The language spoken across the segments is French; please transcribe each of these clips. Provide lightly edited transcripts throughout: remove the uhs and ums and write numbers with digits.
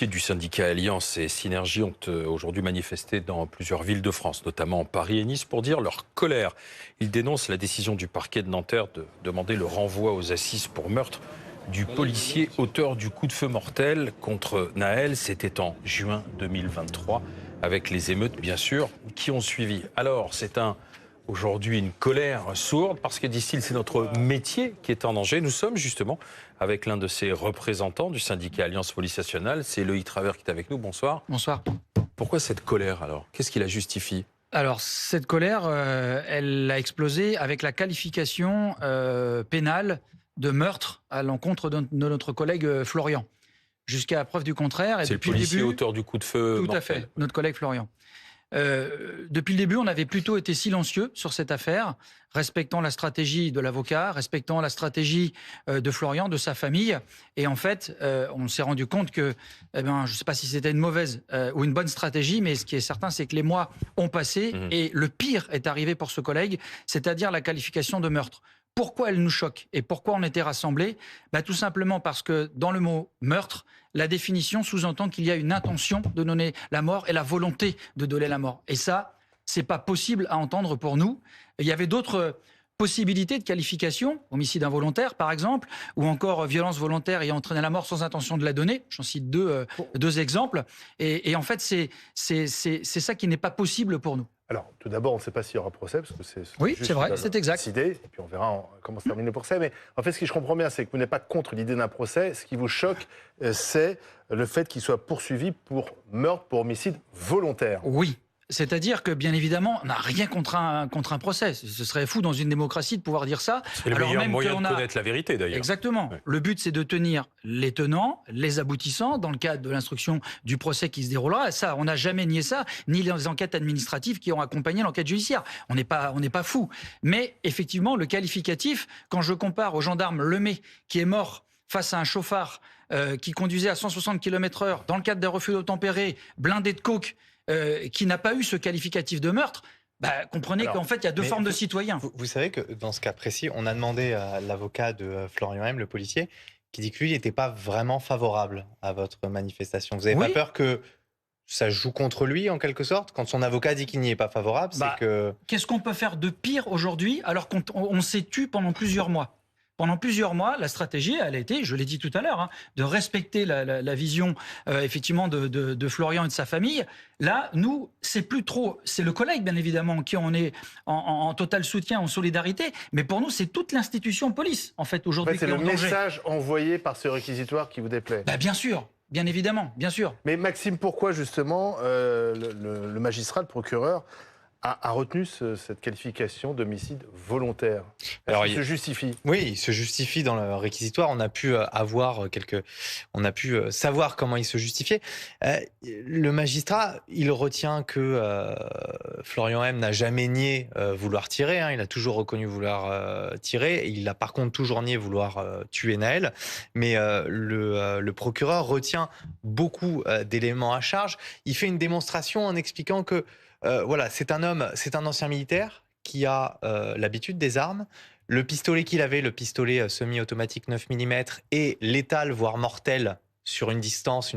policiers du syndicat Alliance et Synergie ont aujourd'hui manifesté dans plusieurs villes de France, notamment Paris et Nice, pour dire leur colère. Ils dénoncent la décision du parquet de Nanterre de demander le renvoi aux assises pour meurtre du policier auteur du coup de feu mortel contre Nahel. C'était en juin 2023, avec les émeutes, bien sûr, qui ont suivi. Alors, c'est aujourd'hui une colère sourde, parce que disent-ils, c'est notre métier qui est en danger. Nous sommes justement avec l'un de ses représentants du syndicat Alliance Police Nationale, c'est Loïc Travers qui est avec nous. Bonsoir. Bonsoir. Pourquoi cette colère alors? Qu'est-ce qui la justifie? Alors, cette colère, elle a explosé avec la qualification pénale de meurtre à l'encontre de notre collègue Florian. Jusqu'à preuve du contraire. C'est le policier auteur du coup de feu mortel. Tout à fait, notre collègue Florian. Depuis le début, on avait plutôt été silencieux sur cette affaire, respectant la stratégie de l'avocat, respectant la stratégie de Florian, de sa famille. Et en fait, on s'est rendu compte que, je ne sais pas si c'était une mauvaise ou une bonne stratégie, mais ce qui est certain, c'est que les mois ont passé et le pire est arrivé pour ce collègue, c'est-à-dire la qualification de meurtre. Pourquoi elle nous choque et pourquoi on était rassemblés? Tout simplement parce que dans le mot meurtre, la définition sous-entend qu'il y a une intention de donner la mort et la volonté de donner la mort. Et ça, c'est pas possible à entendre pour nous. Il y avait d'autres possibilités de qualification, homicide involontaire par exemple, ou encore violence volontaire ayant entraîné la mort sans intention de la donner. J'en cite deux exemples. Et en fait, c'est ça qui n'est pas possible pour nous. Alors, tout d'abord, on ne sait pas s'il y aura procès, parce que c'est oui, c'est vrai, c'est exact. Décidé, et puis on verra comment se termine le procès. Mais en fait, ce que je comprends bien, c'est que vous n'êtes pas contre l'idée d'un procès. Ce qui vous choque, c'est le fait qu'il soit poursuivi pour meurtre, pour homicide volontaire. Oui. C'est-à-dire que, bien évidemment, on n'a rien contre un procès. Ce serait fou dans une démocratie de pouvoir dire ça. C'est le meilleur moyen de connaître la vérité, d'ailleurs. Exactement. Ouais. Le but, c'est de tenir les tenants, les aboutissants, dans le cadre de l'instruction du procès qui se déroulera. Ça, on n'a jamais nié ça, ni les enquêtes administratives qui ont accompagné l'enquête judiciaire. On n'est pas fou. Mais, effectivement, le qualificatif, quand je compare au gendarme Lemay, qui est mort face à un chauffard qui conduisait à 160 km/h dans le cadre d'un refus d'obtempérer, blindé de coke, qui n'a pas eu ce qualificatif de meurtre, comprenez qu'en fait, il y a deux formes de citoyens. Vous savez que dans ce cas précis, on a demandé à l'avocat de Florian M, le policier, qui dit que lui n'était pas vraiment favorable à votre manifestation. Vous n'avez pas peur que ça joue contre lui, en quelque sorte? Quand son avocat dit qu'il n'y est pas favorable, c'est que... Qu'est-ce qu'on peut faire de pire aujourd'hui, alors qu'on s'est tu pendant plusieurs mois? Pendant plusieurs mois, la stratégie, elle a été, je l'ai dit tout à l'heure, de respecter la vision effectivement de Florian et de sa famille. Là, nous, c'est plus trop, c'est le collègue bien évidemment qui en est en total soutien, en solidarité, mais pour nous, c'est toute l'institution police en fait aujourd'hui. C'est le message envoyé par ce réquisitoire qui vous déplaît. Bien sûr. Bien évidemment, bien sûr. Mais Maxime, pourquoi justement le magistrat, le procureur, a retenu cette qualification d'homicide volontaire? Alors, il se justifie. Oui, il se justifie dans le réquisitoire. On a pu savoir comment il se justifiait. Le magistrat, il retient que Florian M n'a jamais nié vouloir tirer. Il a toujours reconnu vouloir tirer. Il a par contre toujours nié vouloir tuer Nahel. Mais le procureur retient beaucoup d'éléments à charge. Il fait une démonstration en expliquant que c'est un ancien militaire qui a l'habitude des armes. Le pistolet qu'il avait, le pistolet semi-automatique 9 mm, est létal, voire mortel, sur une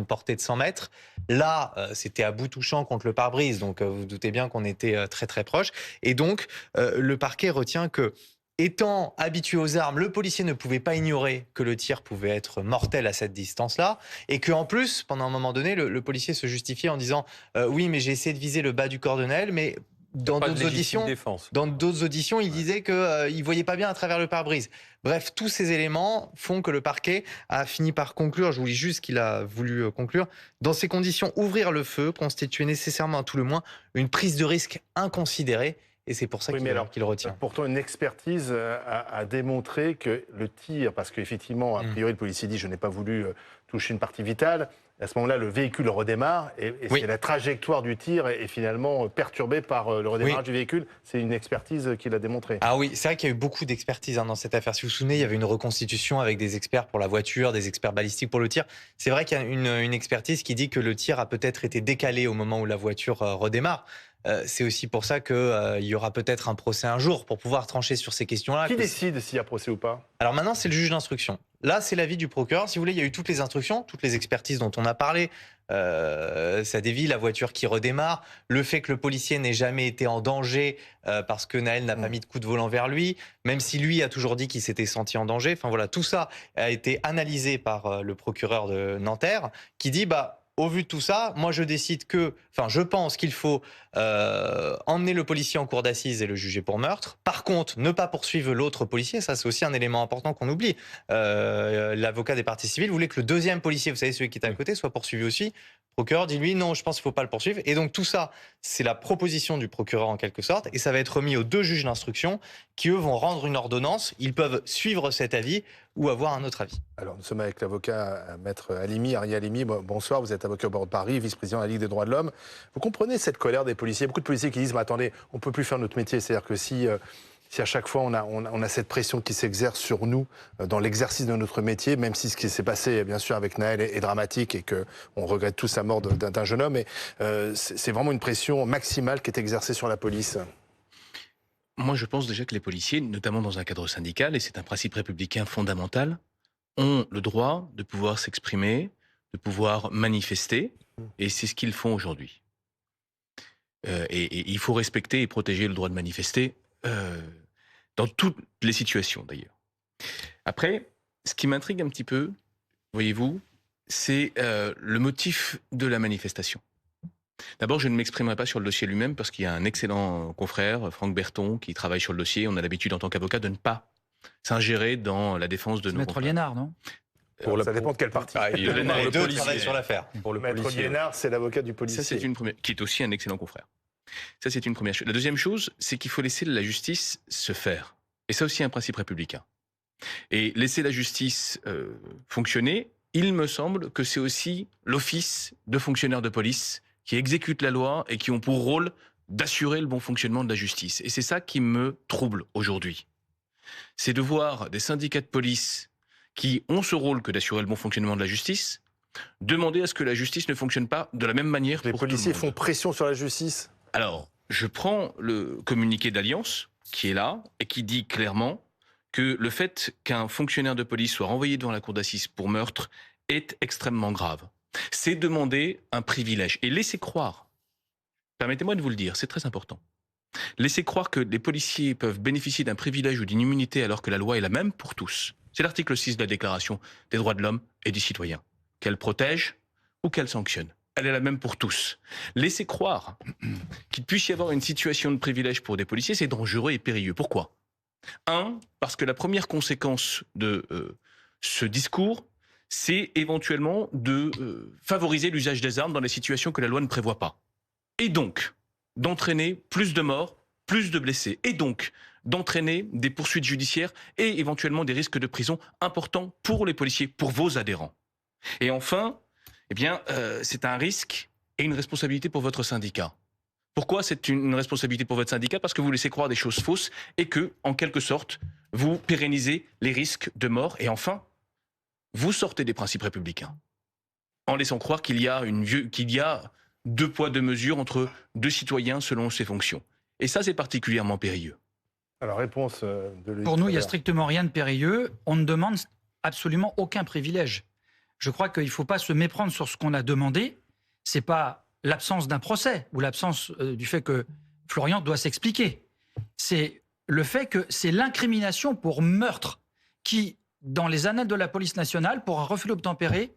portée de 100 mètres. Là, c'était à bout touchant contre le pare-brise, donc vous doutez bien qu'on était très très proche. Et donc, le parquet retient que, étant habitué aux armes, le policier ne pouvait pas ignorer que le tir pouvait être mortel à cette distance-là, et qu'en plus, pendant un moment donné, le policier se justifiait en disant oui, mais j'ai essayé de viser le bas du corps de Nahel, mais dans d'autres auditions, il disait qu'il ne voyait pas bien à travers le pare-brise. Bref, tous ces éléments font que le parquet a fini par conclure, je vous lis juste ce qu'il a voulu conclure, dans ces conditions, ouvrir le feu constituait nécessairement à tout le moins une prise de risque inconsidérée. Et c'est pour ça qu'il retient. Pourtant, une expertise a démontré que le tir, parce qu'effectivement, a priori, le policier dit « je n'ai pas voulu toucher une partie vitale », à ce moment-là, le véhicule redémarre et c'est la trajectoire du tir est finalement perturbée par le redémarrage du véhicule. C'est une expertise qui l'a démontré. Ah oui, c'est vrai qu'il y a eu beaucoup d'expertises dans cette affaire. Si vous vous souvenez, il y avait une reconstitution avec des experts pour la voiture, des experts balistiques pour le tir. C'est vrai qu'il y a une expertise qui dit que le tir a peut-être été décalé au moment où la voiture redémarre. C'est aussi pour ça qu'il y aura peut-être un procès un jour pour pouvoir trancher sur ces questions-là. Qui décide s'il y a procès ou pas? Alors maintenant, c'est le juge d'instruction. Là, c'est l'avis du procureur. Si vous voulez, il y a eu toutes les instructions, toutes les expertises dont on a parlé. Ça dévie, la voiture qui redémarre, le fait que le policier n'ait jamais été en danger parce que Nahel n'a pas mis de coup de volant vers lui, même si lui a toujours dit qu'il s'était senti en danger. Enfin voilà, tout ça a été analysé par le procureur de Nanterre qui dit au vu de tout ça, moi je pense qu'il faut emmener le policier en cour d'assises et le juger pour meurtre. Par contre, ne pas poursuivre l'autre policier, ça c'est aussi un élément important qu'on oublie. L'avocat des parties civiles voulait que le deuxième policier, vous savez celui qui est à côté, soit poursuivi aussi. Le procureur dit lui non, je pense qu'il ne faut pas le poursuivre. Et donc tout ça, c'est la proposition du procureur en quelque sorte, et ça va être remis aux 2 juges d'instruction qui eux vont rendre une ordonnance. Ils peuvent suivre cet avis ou avoir un autre avis. Alors, nous sommes avec l'avocat maître Halimi, Ari Halimi. Bonsoir, vous êtes avocat au barreau de Paris, vice-président de la Ligue des droits de l'homme. Vous comprenez cette colère des policiers? Beaucoup de policiers qui disent, mais attendez, on ne peut plus faire notre métier. C'est-à-dire que si à chaque fois on a cette pression qui s'exerce sur nous dans l'exercice de notre métier, même si ce qui s'est passé, bien sûr, avec Nahel est dramatique et qu'on regrette tous la mort d'un jeune homme, mais c'est vraiment une pression maximale qui est exercée sur la police. Moi, je pense déjà que les policiers, notamment dans un cadre syndical, et c'est un principe républicain fondamental, ont le droit de pouvoir s'exprimer, de pouvoir manifester, et c'est ce qu'ils font aujourd'hui. Et il faut respecter et protéger le droit de manifester dans toutes les situations, d'ailleurs. Après, ce qui m'intrigue un petit peu, voyez-vous, c'est le motif de la manifestation. D'abord, je ne m'exprimerai pas sur le dossier lui-même parce qu'il y a un excellent confrère, Franck Berton, qui travaille sur le dossier. On a l'habitude, en tant qu'avocat, de ne pas s'ingérer dans la défense de nos Maître confrères. Liénard, non? Ça dépend de quelle partie. Les deux travaillent sur l'affaire. Pour le Maître policier. Liénard, c'est l'avocat du policier. Ça, c'est une première, qui est aussi un excellent confrère. Ça, c'est une première chose. La deuxième chose, c'est qu'il faut laisser la justice se faire. Et ça aussi, un principe républicain. Et laisser la justice fonctionner, il me semble que c'est aussi l'office de fonctionnaires de police qui exécutent la loi et qui ont pour rôle d'assurer le bon fonctionnement de la justice. Et c'est ça qui me trouble aujourd'hui. C'est de voir des syndicats de police qui ont ce rôle que d'assurer le bon fonctionnement de la justice, demander à ce que la justice ne fonctionne pas de la même manière Les pour tout le policiers monde. font pression sur la justice? Alors, je prends le communiqué d'Alliance qui est là et qui dit clairement que le fait qu'un fonctionnaire de police soit renvoyé devant la cour d'assises pour meurtre est extrêmement grave. C'est demander un privilège. Et laisser croire, permettez-moi de vous le dire, c'est très important. Laisser croire que les policiers peuvent bénéficier d'un privilège ou d'une immunité alors que la loi est la même pour tous. C'est l'article 6 de la Déclaration des droits de l'homme et du citoyen. Qu'elle protège ou qu'elle sanctionne. Elle est la même pour tous. Laisser croire qu'il puisse y avoir une situation de privilège pour des policiers, c'est dangereux et périlleux. Pourquoi ? Parce que la première conséquence de ce discours, c'est éventuellement de favoriser l'usage des armes dans les situations que la loi ne prévoit pas. Et donc, d'entraîner plus de morts, plus de blessés. Et donc, d'entraîner des poursuites judiciaires et éventuellement des risques de prison importants pour les policiers, pour vos adhérents. Et enfin, c'est un risque et une responsabilité pour votre syndicat. Pourquoi c'est une responsabilité pour votre syndicat ? Parce que vous laissez croire des choses fausses et que, en quelque sorte, vous pérennisez les risques de mort. Et enfin, vous sortez des principes républicains en laissant croire qu'il y a 2 poids 2 mesures entre 2 citoyens selon ses fonctions. Et ça, c'est particulièrement périlleux. Alors, réponse de Loïc. Pour nous, il n'y a strictement rien de périlleux. On ne demande absolument aucun privilège. Je crois qu'il ne faut pas se méprendre sur ce qu'on a demandé. Ce n'est pas l'absence d'un procès ou l'absence du fait que Florian doit s'expliquer. C'est le fait que c'est l'incrimination pour meurtre qui, dans les annales de la police nationale, pour un refus d'obtempérer,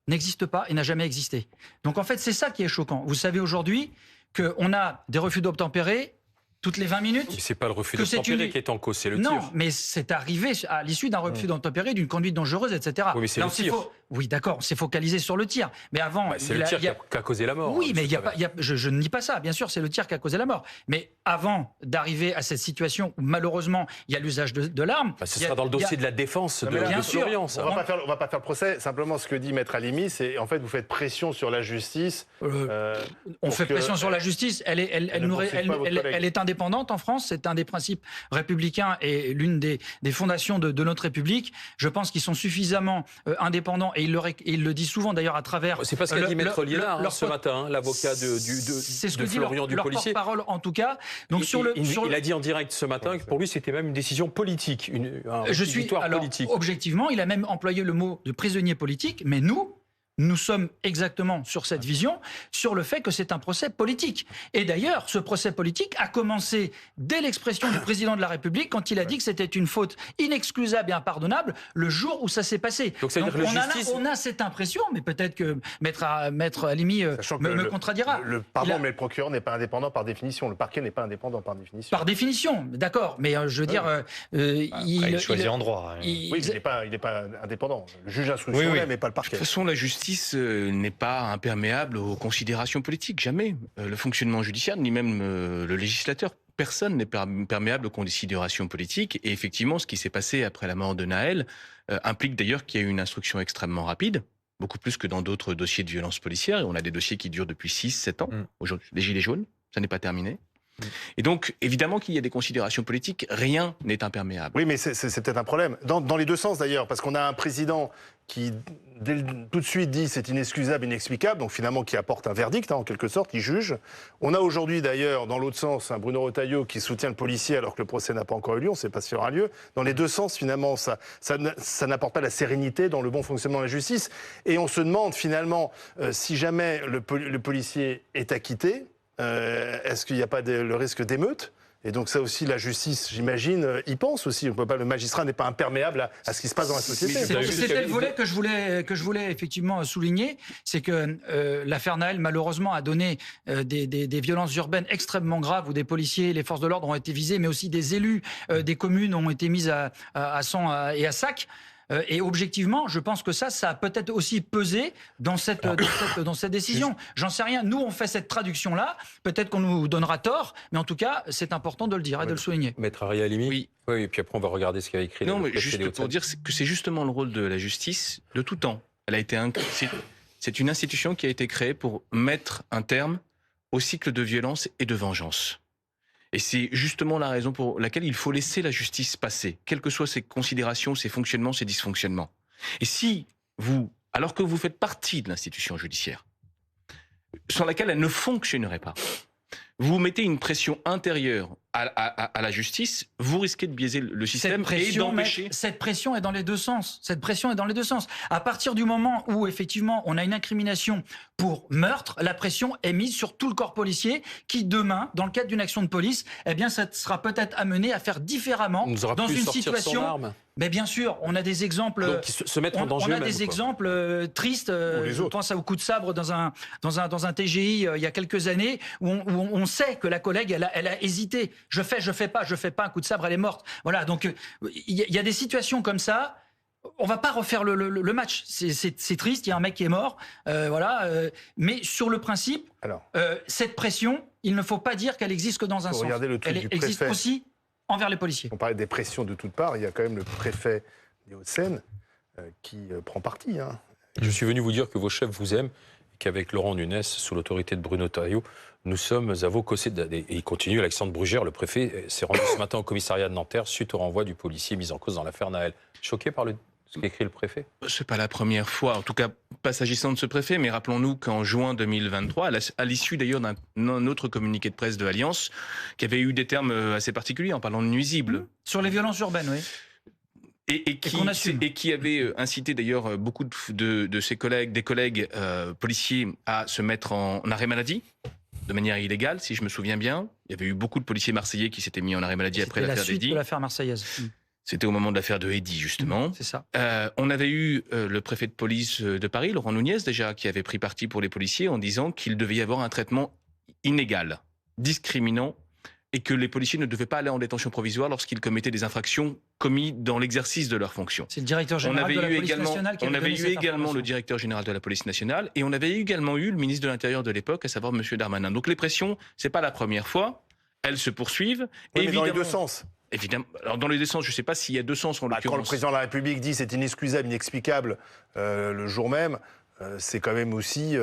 n'existe pas et n'a jamais existé. Donc en fait, c'est ça qui est choquant. Vous savez aujourd'hui qu'on a des refus d'obtempérer toutes les 20 minutes. Mais c'est pas le refus d'obtempérer qui est en cause, c'est le tir. Non, mais c'est arrivé à l'issue d'un refus d'obtempérer, d'une conduite dangereuse, etc. Oui, mais c'est le tir. Oui, d'accord, on s'est focalisé sur le tir. Mais avant... c'est le tir qui a causé la mort. Oui, mais je ne nie pas ça. Bien sûr, c'est le tir qui a causé la mort. Mais avant d'arriver à cette situation où, malheureusement, il y a l'usage de l'arme... ce sera dans le dossier de la défense de Florian. On va pas faire le procès. Simplement, ce que dit Maître Halimi, c'est en fait, vous faites pression sur la justice. On fait pression sur la justice. Elle est indépendante en France. C'est un des principes républicains et l'une des fondations de notre République. Je pense qu'ils sont suffisamment indépendants et et il le dit souvent d'ailleurs à travers... C'est pas ce qu'a dit Maître Liénard ce matin, l'avocat de Florian du policier. Leur porte-parole en tout cas. Donc, il a dit en direct ce matin que pour lui c'était même une décision politique, une victoire politique. Objectivement, il a même employé le mot de prisonnier politique, mais nous sommes exactement sur cette vision, sur le fait que c'est un procès politique. Et d'ailleurs, ce procès politique a commencé dès l'expression du président de la République quand il a dit que c'était une faute inexcusable et impardonnable le jour où ça s'est passé. Donc on a cette impression, mais peut-être que Maître Halimi me contredira. Le procureur n'est pas indépendant par définition. Le parquet n'est pas indépendant par définition. Par définition, d'accord. Mais je veux dire... il choisit en droit. Oui, mais il n'est pas indépendant. Le juge d'instruction n'est pas le parquet. De toute façon, la justice n'est pas imperméable aux considérations politiques, jamais. Le fonctionnement judiciaire, ni même le législateur, personne n'est perméable aux considérations politiques. Et effectivement, ce qui s'est passé après la mort de Nahel implique d'ailleurs qu'il y a eu une instruction extrêmement rapide, beaucoup plus que dans d'autres dossiers de violence policière. Et on a des dossiers qui durent depuis 6-7 ans. Aujourd'hui, les Gilets jaunes, ça n'est pas terminé. Et donc, évidemment qu'il y a des considérations politiques, rien n'est imperméable. Oui, mais c'est peut-être un problème. Dans les deux sens, d'ailleurs, parce qu'on a un président qui, tout de suite, dit c'est inexcusable, inexplicable, donc finalement qui apporte un verdict, en quelque sorte, il juge. On a aujourd'hui, d'ailleurs, dans l'autre sens, un Bruno Retailleau qui soutient le policier alors que le procès n'a pas encore eu lieu, on ne sait pas s'il y aura lieu. Dans les deux sens, finalement, ça n'apporte pas la sérénité dans le bon fonctionnement de la justice. Et on se demande, finalement, si jamais le policier est acquitté, est-ce qu'il n'y a pas le risque d'émeute ? Et donc ça aussi, la justice, j'imagine, y pense aussi. Le magistrat n'est pas imperméable à ce qui se passe dans la société. C'était le volet que je voulais effectivement souligner, c'est que l'affaire Nahel, malheureusement, a donné des violences urbaines extrêmement graves où des policiers, les forces de l'ordre ont été visés, mais aussi des élus des communes ont été mis à sang et à sac. Et objectivement, je pense que ça a peut-être aussi pesé dans cette décision. J'en sais rien. Nous, on fait cette traduction-là. Peut-être qu'on nous donnera tort, mais en tout cas, c'est important de le dire et de le souligner. Maître Ariel Halimi. Oui. Oui, et puis après, on va regarder ce qu'a écrit. Non, mais juste pour dire que c'est justement le rôle de la justice de tout temps. Elle a été c'est une institution qui a été créée pour mettre un terme au cycle de violence et de vengeance. Et c'est justement la raison pour laquelle il faut laisser la justice passer, quelles que soient ses considérations, ses fonctionnements, ses dysfonctionnements. Et si vous, alors que vous faites partie de l'institution judiciaire, sans laquelle elle ne fonctionnerait pas, vous mettez une pression intérieure à la justice, vous risquez de biaiser le système et d'empêcher... Cette pression est dans les deux sens. Cette pression est dans les deux sens. À partir du moment où, effectivement, on a une incrimination pour meurtre, la pression est mise sur tout le corps policier qui, demain, dans le cadre d'une action de police, eh bien, ça sera peut-être amené à faire différemment dans une situation... Mais bien sûr, on a des exemples. Donc, se mettre en danger. On a des exemples tristes. Je pense au coup de sabre dans un TGI il y a quelques années où on sait que la collègue elle a hésité. Je fais pas un coup de sabre, elle est morte. Voilà. Donc il y a des situations comme ça. On va pas refaire le match. C'est triste. Il y a un mec qui est mort. Voilà. Mais sur le principe, cette pression, il ne faut pas dire qu'elle existe que dans un sens. Elle existe aussi envers les policiers. On parlait des pressions de toutes parts. Il y a quand même le préfet des Hauts-de-Seine qui prend parti. Je suis venu vous dire que vos chefs vous aiment et qu'avec Laurent Nunez, sous l'autorité de Bruno Retailleau, nous sommes à vos côtés. Et il continue, Alexandre Brugère, le préfet, s'est rendu ce matin au commissariat de Nanterre suite au renvoi du policier mis en cause dans l'affaire Nahel. Choqué par ce qu'écrit le préfet ? C'est pas la première fois, en tout cas pas s'agissant de ce préfet, mais rappelons-nous qu'en juin 2023, à l'issue d'ailleurs d'un autre communiqué de presse de Alliance, qui avait eu des termes assez particuliers en parlant de nuisibles. Sur les violences urbaines, oui. Et qui avait incité d'ailleurs beaucoup de ses collègues, des collègues policiers à se mettre en arrêt maladie, de manière illégale, si je me souviens bien. Il y avait eu beaucoup de policiers marseillais qui s'étaient mis en arrêt maladie après l'affaire d'Eddy. C'était la suite de l'affaire marseillaise. C'était au moment de l'affaire de Eddy, justement. C'est ça. On avait eu le préfet de police de Paris, Laurent Nunez, déjà, qui avait pris parti pour les policiers en disant qu'il devait y avoir un traitement inégal, discriminant, et que les policiers ne devaient pas aller en détention provisoire lorsqu'ils commettaient des infractions commises dans l'exercice de leurs fonctions. C'est le directeur général de la police nationale qui avait donné cette information. On avait eu également le directeur général de la police nationale et on avait également eu le ministre de l'Intérieur de l'époque, à savoir M. Darmanin. Donc les pressions, c'est pas la première fois, elles se poursuivent. Oui, mais dans les deux sens. Évidemment. Alors dans les deux sens, je ne sais pas s'il y a deux sens en l'occurrence. Quand le président de la République dit c'est inexcusable, inexplicable le jour même, c'est quand même aussi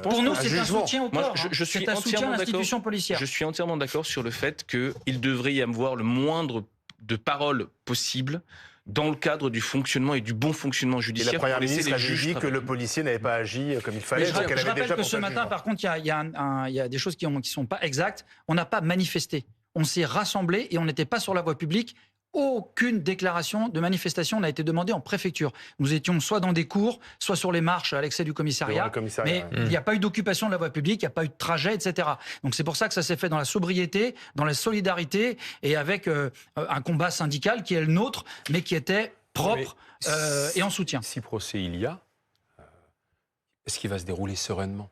pour nous, c'est un soutien au corps. C'est un soutien à l'institution policière. Je suis entièrement d'accord sur le fait qu'il devrait y avoir le moindre de paroles possible dans le cadre du fonctionnement et du bon fonctionnement Et judiciaire. la Première pour laisser ministre les avait juges dit que travailler. le policier n'avait pas agi comme il fallait. Je donc elle avait rappelle déjà que porté ce un matin, jugement. par contre, il y a des choses qui ne sont pas exactes. On n'a pas manifesté. On s'est rassemblés et on n'était pas sur la voie publique. Aucune déclaration de manifestation n'a été demandée en préfecture. Nous étions soit dans des cours, soit sur les marches à l'excès du Devant commissariat. le commissariat, Mais ouais. il n'y a pas eu d'occupation de la voie publique, il n'y a pas eu de trajet, etc. Donc c'est pour ça que ça s'est fait dans la sobriété, dans la solidarité et avec un combat syndical qui est le nôtre, mais qui était propre et en soutien. Si procès il y a, est-ce qu'il va se dérouler sereinement ?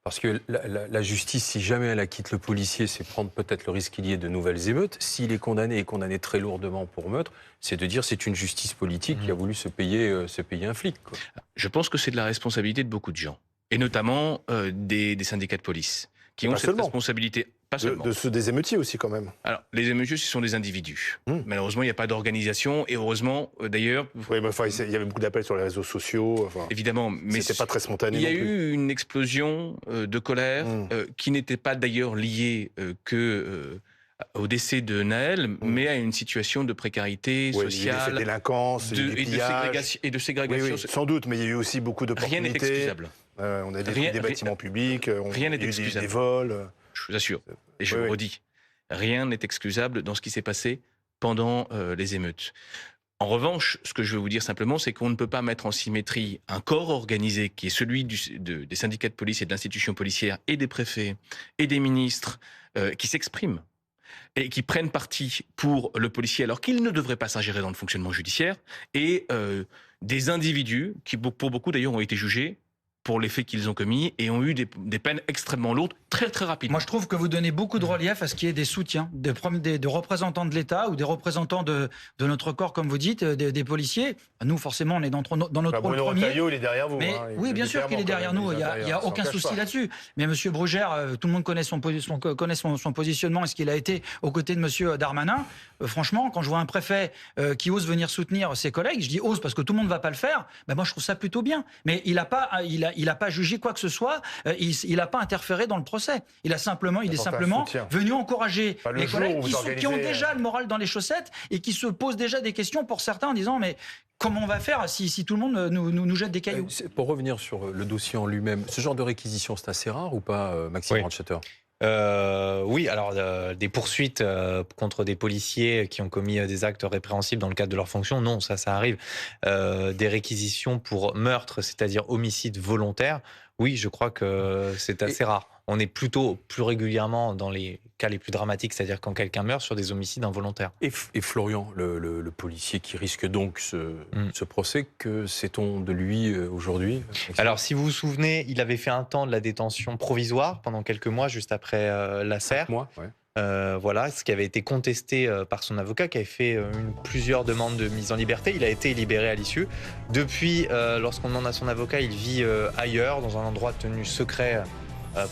Parce que la justice, si jamais elle acquitte le policier, c'est prendre peut-être le risque qu'il y ait de nouvelles émeutes. S'il est condamné et condamné très lourdement pour meurtre, c'est de dire c'est une justice politique qui a voulu se payer un flic, quoi. Je pense que c'est de la responsabilité de beaucoup de gens, et notamment des syndicats de police, qui ont Pas cette seulement. responsabilité. Pas seulement. De ceux des émeutiers aussi, quand même. Alors, les émeutiers, ce sont des individus. Malheureusement, il n'y a pas d'organisation, et heureusement, d'ailleurs, Oui, mais enfin, il y avait beaucoup d'appels sur les réseaux sociaux. Enfin, évidemment, mais c'était pas très spontané. il y a non plus. eu une explosion de colère qui n'était pas d'ailleurs liée au décès de Naël, mais à une situation de précarité Oui, il y a eu sociale cette délinquance, il y a eu des pillages. et de Oui, ségrégation. oui, sans doute, mais il y a eu aussi beaucoup Rien d'opportunités. n'est excusable. On a détruit des bâtiments publics, rien n'est il y a eu excusable. des vols. Je vous assure, et je Oui, le oui. redis, rien n'est excusable dans ce qui s'est passé pendant les émeutes. En revanche, ce que je veux vous dire simplement, c'est qu'on ne peut pas mettre en symétrie un corps organisé qui est celui des syndicats de police et de l'institution policière et des préfets et des ministres qui s'expriment et qui prennent parti pour le policier alors qu'ils ne devraient pas s'ingérer dans le fonctionnement judiciaire, et des individus qui, pour beaucoup d'ailleurs, ont été jugés pour les faits qu'ils ont commis et ont eu des peines extrêmement lourdes très très rapidement. Moi, je trouve que vous donnez beaucoup de relief à ce qui est des soutiens, de représentants de l'État ou des représentants de notre corps, comme vous dites, des policiers. Nous, forcément, on est dans notre rôle Bruno premier. Retailleau, il est derrière vous. Mais, hein, il oui, le bien dit sûr qu'il est clairement, derrière quand nous, même, il n'y a s'en aucun cache souci pas. là-dessus. Mais M. Brugère, tout le monde connaît son positionnement et ce qu'il a été aux côtés de M. Darmanin. Franchement, quand je vois un préfet qui ose venir soutenir ses collègues, je dis ose parce que tout le monde ne va pas le faire, ben moi je trouve ça plutôt bien. Mais il n'a pas jugé quoi que ce soit, il n'a pas interféré dans le procès. Il est simplement venu encourager Enfin, le les jour collègues où vous qui ont organisez- déjà le moral dans les chaussettes et qui se posent déjà des questions pour certains en disant mais comment on va faire si tout le monde nous jette des cailloux? Pour revenir sur le dossier en lui-même, ce genre de réquisition, c'est assez rare ou pas, Maxime Oui. Brandstetter ? Oui, alors des poursuites contre des policiers qui ont commis des actes répréhensibles dans le cadre de leur fonction, non, ça arrive. Des réquisitions pour meurtre, c'est-à-dire homicide volontaire, oui, je crois que c'est assez rare. On est plutôt plus régulièrement dans les cas les plus dramatiques, c'est-à-dire quand quelqu'un meurt sur des homicides involontaires. Et Florian, le policier qui risque donc ce procès, que sait-on de lui aujourd'hui, Maxime ? Alors, si vous vous souvenez, il avait fait un temps de la détention provisoire pendant quelques mois, juste après l'affaire. Moi, ouais. Voilà, ce qui avait été contesté par son avocat, qui avait fait plusieurs demandes de mise en liberté. Il a été libéré à l'issue. Depuis, lorsqu'on demande à son avocat, il vit ailleurs, dans un endroit tenu secret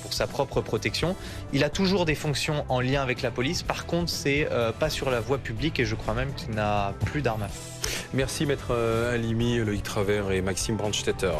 pour sa propre protection. Il a toujours des fonctions en lien avec la police. Par contre, c'est pas sur la voie publique et je crois même qu'il n'a plus d'armes à feu. Merci Maître Halimi, Loïc Travers et Maxime Brandstetter.